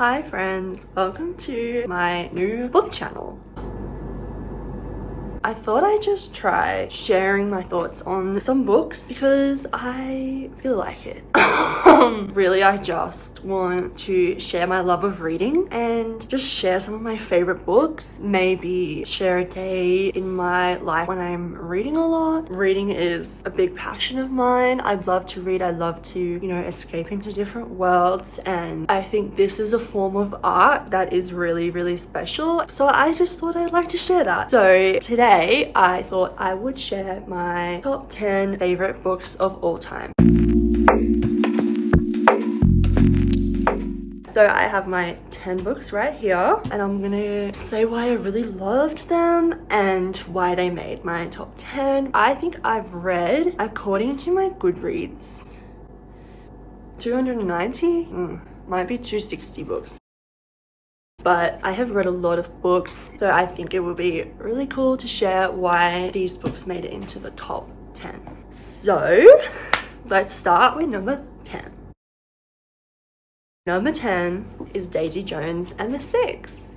Hi friends, welcome to my new book channel. I thought I'd just try sharing my thoughts on some books because I feel like it. Really, I just want to share my love of reading and just share some of my favorite books. Maybe share a day in my life when I'm reading a lot. Reading is a big passion of mine. I love to read. I love to, escape into different worlds. And I think this is a form of art that is really, really special. So I just thought I'd like to share that. So today, I thought I would share my top 10 favorite books of all time. So I have my 10 books right here, and I'm gonna say why I really loved them and why they made my top 10. I think I've read, according to my Goodreads, 290? Might be 260 books. But I have read a lot of books, so I think it would be really cool to share why these books made it into the top 10. So let's start with number 10. Number 10 is Daisy Jones and the Six.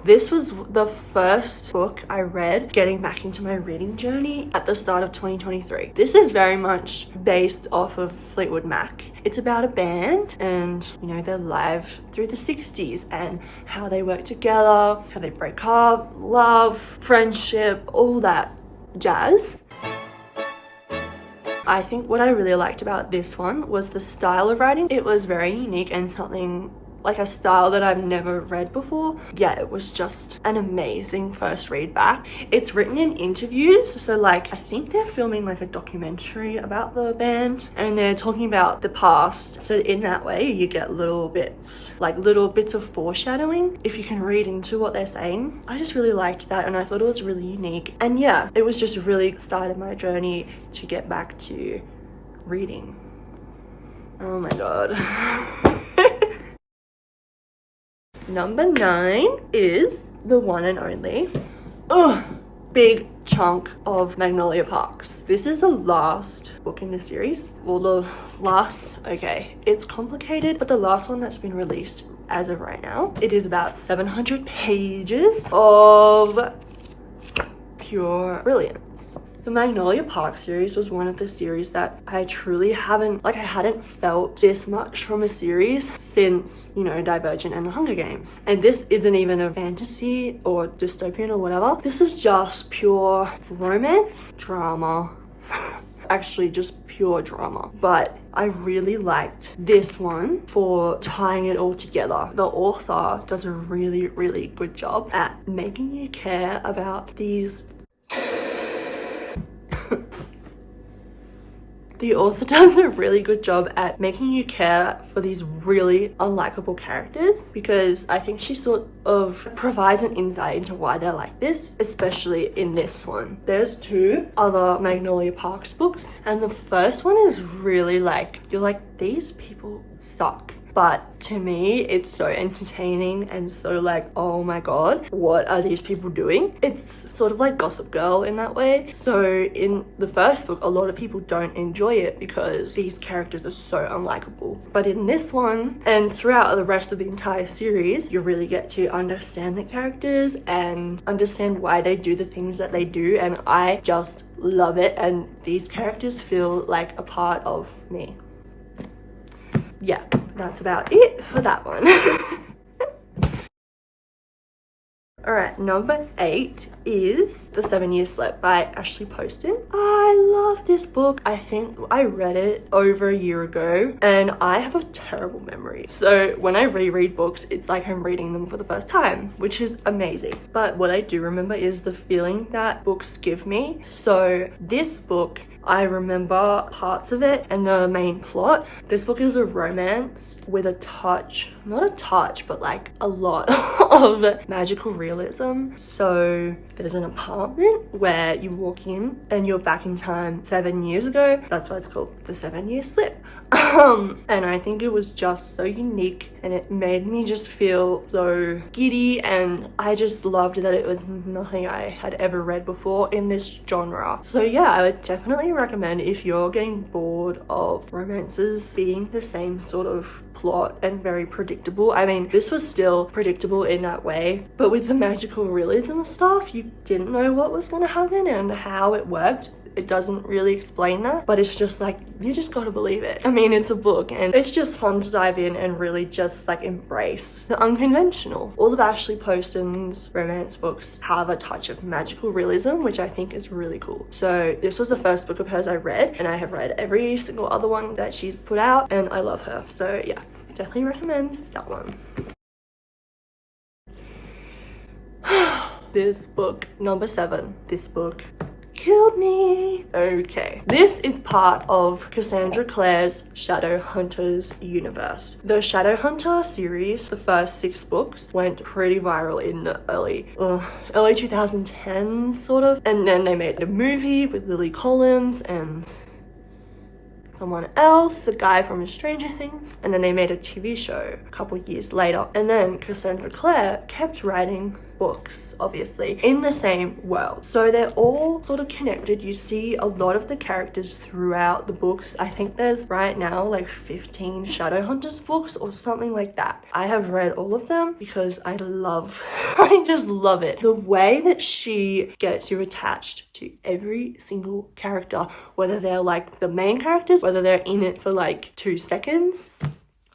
This was the first book I read getting back into my reading journey at the start of 2023. This is very much based off of Fleetwood Mac. It's about a band and, their life through the 60s and how they work together, how they break up, love, friendship, all that jazz. I think what I really liked about this one was the style of writing. It was very unique and something like a style that I've never read before. Yeah, it was just an amazing first read back. It's written in interviews, so I think they're filming a documentary about the band and they're talking about the past. So in that way you get little bits of foreshadowing if you can read into what they're saying. I just really liked that and I thought it was really unique. And yeah, it was just really started my journey to get back to reading. Oh my god. Number 9 is the one and only big chunk of Magnolia Parks. This is the last book in the series. Well, it's complicated, but the last one that's been released as of right now. It is about 700 pages of pure brilliance. The Magnolia Park series was one of the series that I truly hadn't felt this much from a series since, Divergent and the Hunger Games. And this isn't even a fantasy or dystopian or whatever. This is just pure romance, drama. Actually, just pure drama. But I really liked this one for tying it all together. The author does a really, really good job at making you care about these The author does a really good job at making you care for these really unlikable characters, because I think she sort of provides an insight into why they're like this, especially in this one. There's 2 other Magnolia Parks books, and the first one is really you're like, these people suck. But to me, it's so entertaining and so oh my god, what are these people doing? It's sort of like Gossip Girl in that way. So in the first book, a lot of people don't enjoy it because these characters are so unlikable. But in this one, and throughout the rest of the entire series, you really get to understand the characters and understand why they do the things that they do. And I just love it. And these characters feel like a part of me. Yeah, that's about it for that one. Alright, number 8 is The 7 Year Slip by Ashley Poston. I love this book. I think I read it over a year ago and I have a terrible memory. So when I reread books, it's like I'm reading them for the first time, which is amazing. But what I do remember is the feeling that books give me. So this book, I remember parts of it and the main plot. This book is a romance with a touch, not a touch, but a lot of magical realism. So there's an apartment where you walk in and you're back in time 7 years ago. That's why it's called The 7 Year Slip. And I think it was just so unique, and it made me just feel so giddy, and I just loved that it was nothing I had ever read before in this genre. So yeah, I would definitely recommend if you're getting bored of romances being the same sort of plot and very predictable. I mean, this was still predictable in that way, but with the magical realism stuff, you didn't know what was going to happen and how it worked. It doesn't really explain that, but it's just like, you just gotta believe it. I mean, it's a book, and it's just fun to dive in and really just like embrace the unconventional. All of Ashley Poston's romance books have a touch of magical realism, which I think is really cool. So this was the first book of hers I read, and I have read every single other one that she's put out, and I love her. So yeah, definitely recommend that one. This book, number 7, this book killed me. Okay, this is part of Cassandra Clare's Shadowhunters universe. The Shadowhunter series, the first 6 books, went pretty viral in the early 2010s sort of, and then they made a movie with Lily Collins and someone else, the guy from Stranger Things, and then they made a TV show a couple years later. And then Cassandra Clare kept writing books, obviously, in the same world. So they're all sort of connected. You see a lot of the characters throughout the books. I think there's right now like 15 Shadowhunters books or something like that. I have read all of them because I just love it. The way that she gets you attached to every single character, whether they're like the main characters, whether they're in it for like 2 seconds.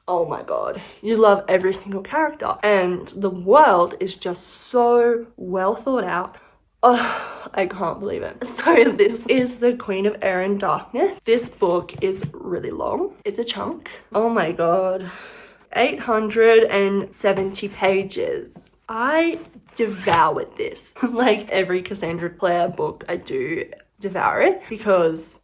Oh my god, you love every single character, and the world is just so well thought out. Oh, I can't believe it. So this is The Queen of Air and Darkness. This book is really long. It's a chunk. Oh my god, 870 pages. I devoured this. Like every Cassandra Clare book, I do devour it because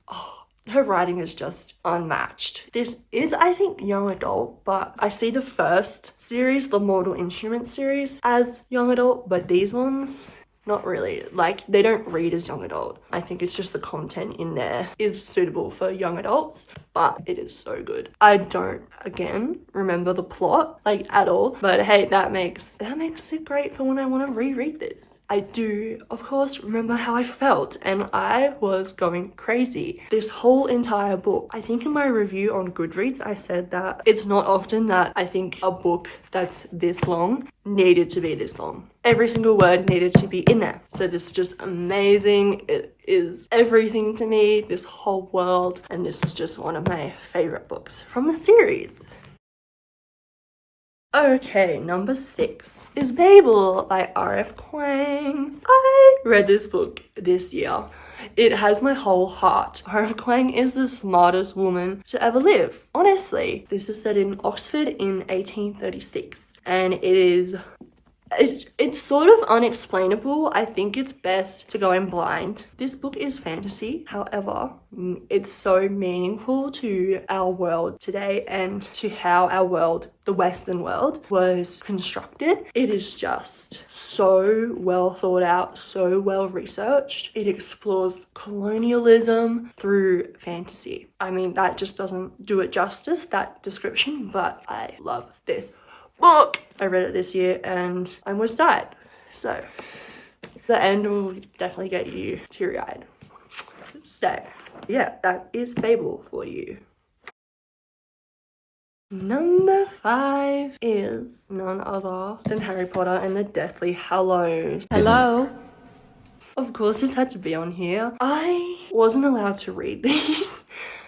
her writing is just unmatched. This is, I think, young adult, but I see the first series, the Mortal Instruments series, as young adult, but these ones, not really. Like, they don't read as young adult. I think it's just the content in there is suitable for young adults, but it is so good. I don't, again, remember the plot, like, at all, but hey, that makes it great for when I want to reread this. I do, of course, remember how I felt, and I was going crazy this whole entire book. I think in my review on Goodreads, I said that it's not often that I think a book that's this long needed to be this long. Every single word needed to be in there. So this is just amazing. It is everything to me, this whole world, and this is just one of my favorite books from the series. Okay, number 6 is Fable by R.F. Kuang. I read this book this year. It has my whole heart. R.F. Kuang is the smartest woman to ever live. Honestly, this is set in Oxford in 1836, and it's sort of unexplainable. I think it's best to go in blind. This book is fantasy, however, it's so meaningful to our world today and to how our world, the Western world, was constructed. It is just so well thought out, so well researched. It explores colonialism through fantasy. I mean, that just doesn't do it justice, that description, but I love this book. I read it this year and I almost died. So the end will definitely get you teary-eyed. So yeah, that is Fable for you. Number 5 is none other than Harry Potter and the Deathly Hallows. Hello? Of course this had to be on here. I wasn't allowed to read these.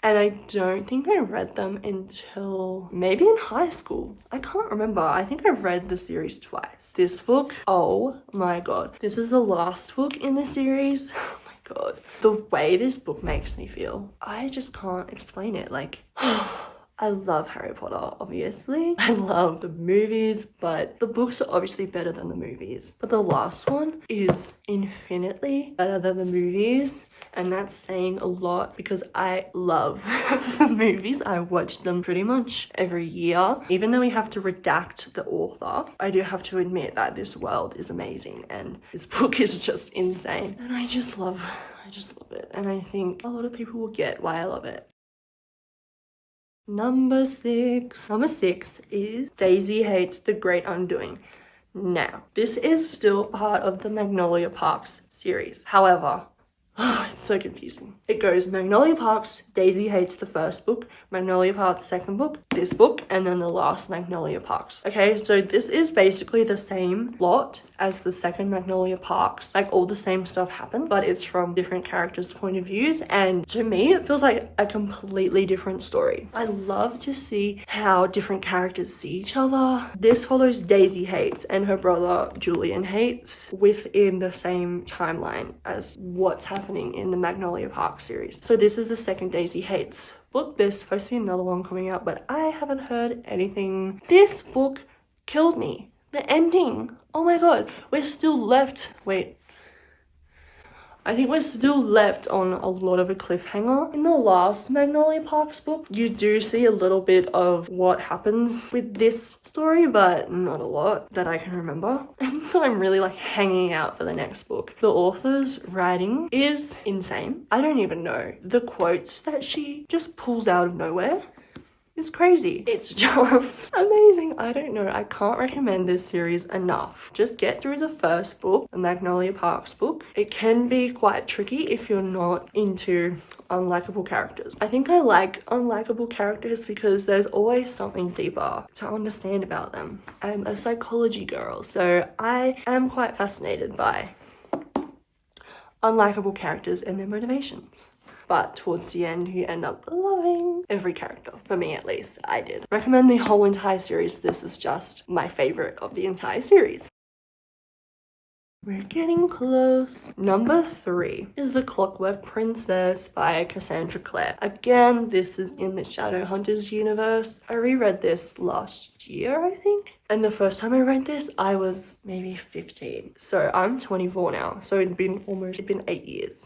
And I don't think I read them until maybe in high school. I can't remember. I think I've read the series twice. This book, oh my god. This is the last book in the series. Oh my god. The way this book makes me feel, I just can't explain it. Like, I love Harry Potter, obviously. I love the movies, but the books are obviously better than the movies. But the last one is infinitely better than the movies. And that's saying a lot because I love the movies. I watch them pretty much every year. Even though we have to redact the author, I do have to admit that this world is amazing and this book is just insane. And I just love it. And I think a lot of people will get why I love it. Number six. Number six is Daisy Hates the Great Undoing. Now, this is still part of the Magnolia Parks series. However, it's so confusing. It goes Magnolia Parks, Daisy Hates the first book, Magnolia Parks second book, this book, and then the last Magnolia Parks. Okay, so this is basically the same plot as the second Magnolia Parks. Like all the same stuff happened, but it's from different characters' point of views, and to me it feels like a completely different story. I love to see how different characters see each other. This follows Daisy Hates and her brother Julian Hates within the same timeline as what's happening in the Magnolia Park series. So this is the second Daisy Hates book. There's supposed to be another one coming out, but I haven't heard anything. This book killed me. The ending. Oh my god. We're still left. Wait. I think we're still left on a lot of a cliffhanger. In the last Magnolia Parks book, you do see a little bit of what happens with this story, but not a lot that I can remember. And so I'm really like hanging out for the next book. The author's writing is insane. I don't even know. The quotes that she just pulls out of nowhere. It's crazy. It's just amazing. I don't know. I can't recommend this series enough. Just get through the first book, the Magnolia Parks book. It can be quite tricky if you're not into unlikable characters. I think I like unlikable characters because there's always something deeper to understand about them. I'm a psychology girl, so I am quite fascinated by unlikable characters and their motivations. But towards the end, you end up loving every character. For me, at least, I did. Recommend the whole entire series. This is just my favorite of the entire series. We're getting close. Number 3 is The Clockwork Princess by Cassandra Clare. Again, this is in the Shadowhunters universe. I reread this last year, I think. And the first time I read this, I was maybe 15. So I'm 24 now. So it'd been 8 years.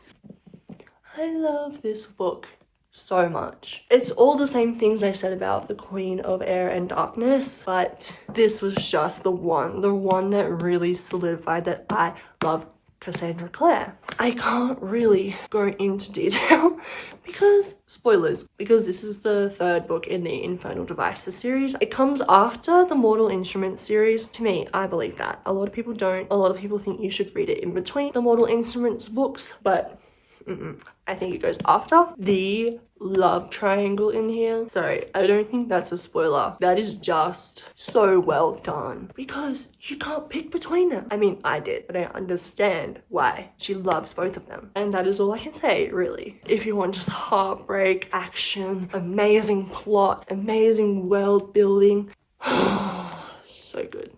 I love this book so much. It's all the same things I said about The Queen of Air and Darkness, but this was just the one that really solidified that I love Cassandra Clare. I can't really go into detail because spoilers, because this is the third book in the Infernal Devices series. It comes after the Mortal Instruments series. To me, I believe that. A lot of people don't. A lot of people think you should read it in between the Mortal Instruments books, but I think it goes after. The love triangle in here, sorry, I don't think that's a spoiler. That is just so well done because you can't pick between them. I mean, I did, but I understand why she loves both of them, and that is all I can say, really. If you want just heartbreak, action, amazing plot, amazing world building, so good.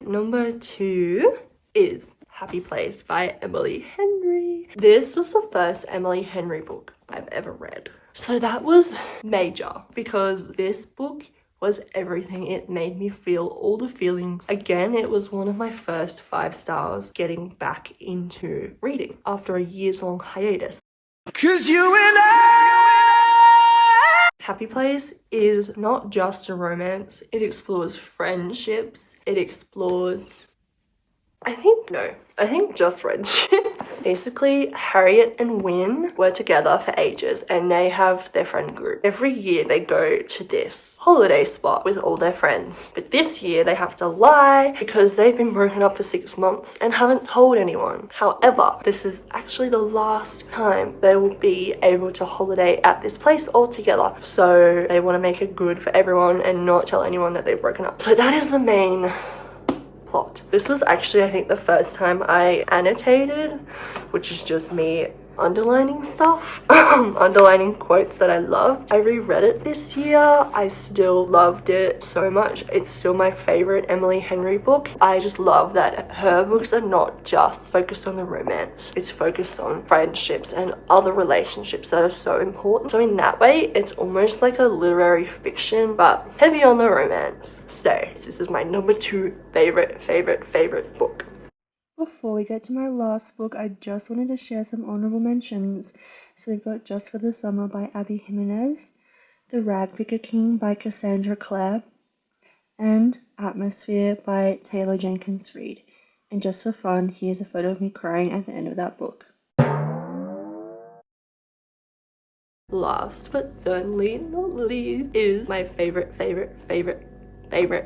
Number 2 is Happy Place by Emily Henry. This was the first Emily Henry book I've ever read. So that was major because this book was everything. It made me feel all the feelings. Again, it was one of my first 5 stars getting back into reading after a years-long hiatus. 'Cause you and I. Happy Place is not just a romance. It explores friendships. It explores I think just friendships. Basically, Harriet and Wynne were together for ages and they have their friend group. Every year they go to this holiday spot with all their friends. But this year they have to lie because they've been broken up for 6 months and haven't told anyone. However, this is actually the last time they will be able to holiday at this place all together. So they want to make it good for everyone and not tell anyone that they've broken up. So that is the main plot. This was actually, I think, the first time I annotated, which is just me underlining stuff, underlining quotes that I loved. I reread it this year. I still loved it so much. It's still my favorite Emily Henry book. I just love that her books are not just focused on the romance. It's focused on friendships and other relationships that are so important. So in that way, it's almost like a literary fiction, but heavy on the romance. So this is my number 2 favorite book. Before we get to my last book, I just wanted to share some honorable mentions. So we've got Just for the Summer by Abby Jimenez, The Ragpicker King by Cassandra Clare, and Atmosphere by Taylor Jenkins Reid. And just for fun, here's a photo of me crying at the end of that book. last but certainly not least is my favorite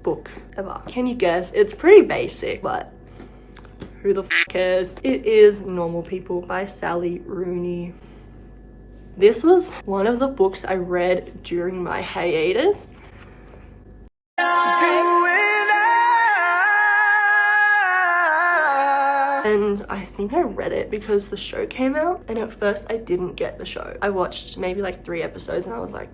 book ever. Can you guess? It's pretty basic, but who the f cares? It is Normal People by Sally Rooney. This was one of the books I read during my hiatus. And I think I read it because the show came out, and at first I didn't get the show. I watched maybe like 3 episodes and I was like,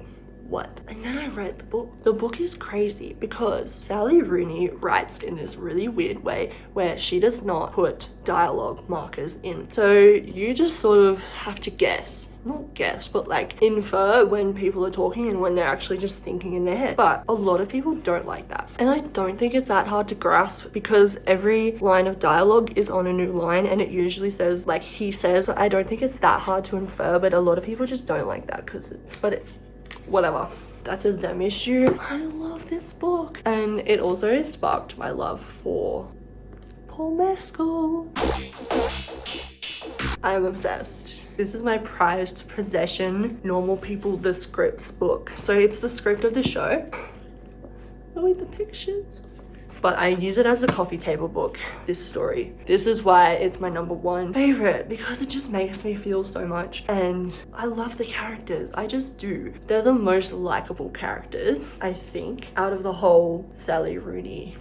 what? And then I read the book. The book is crazy because Sally Rooney writes in this really weird way where she does not put dialogue markers in. So you just sort of have to guess. Not guess, but like infer when people are talking and when they're actually just thinking in their head. But a lot of people don't like that. And I don't think it's that hard to grasp because every line of dialogue is on a new line and it usually says like he says. I don't think it's that hard to infer, but a lot of people just don't like that because whatever. That's a them issue. I love this book. And it also sparked my love for Paul Mescal. I'm obsessed. This is my prized possession, Normal People, the Scripts book. So it's the script of the show. Oh, the pictures. But I use it as a coffee table book, this story. This is why it's my #1 favorite, because it just makes me feel so much. And I love the characters, I just do. They're the most likable characters, I think, out of the whole Sally Rooney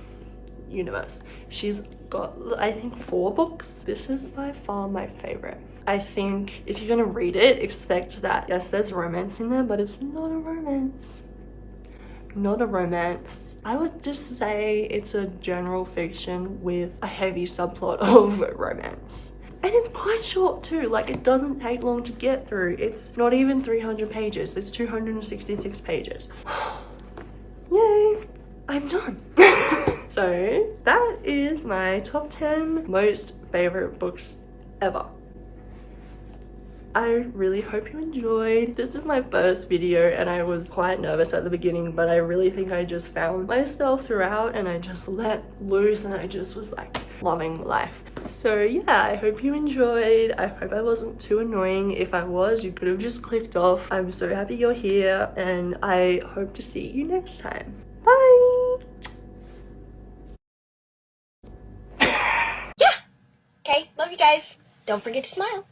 universe. She's got, I think, 4 books. This is by far my favorite. I think if you're gonna read it, expect that, yes, there's romance in there, but it's not a romance. Not a romance. I would just say it's a general fiction with a heavy subplot of romance. And it's quite short too, like it doesn't take long to get through. It's not even 300 pages, it's 266 pages. Yay, I'm done. So that is my top 10 most favorite books ever. I really hope you enjoyed. This is my first video and I was quite nervous at the beginning, but I really think I just found myself throughout and I just let loose and I just was like loving life. So yeah, I hope you enjoyed. I hope I wasn't too annoying. If I was, you could have just clicked off. I'm so happy you're here and I hope to see you next time. Bye! Yeah! Okay, love you guys. Don't forget to smile.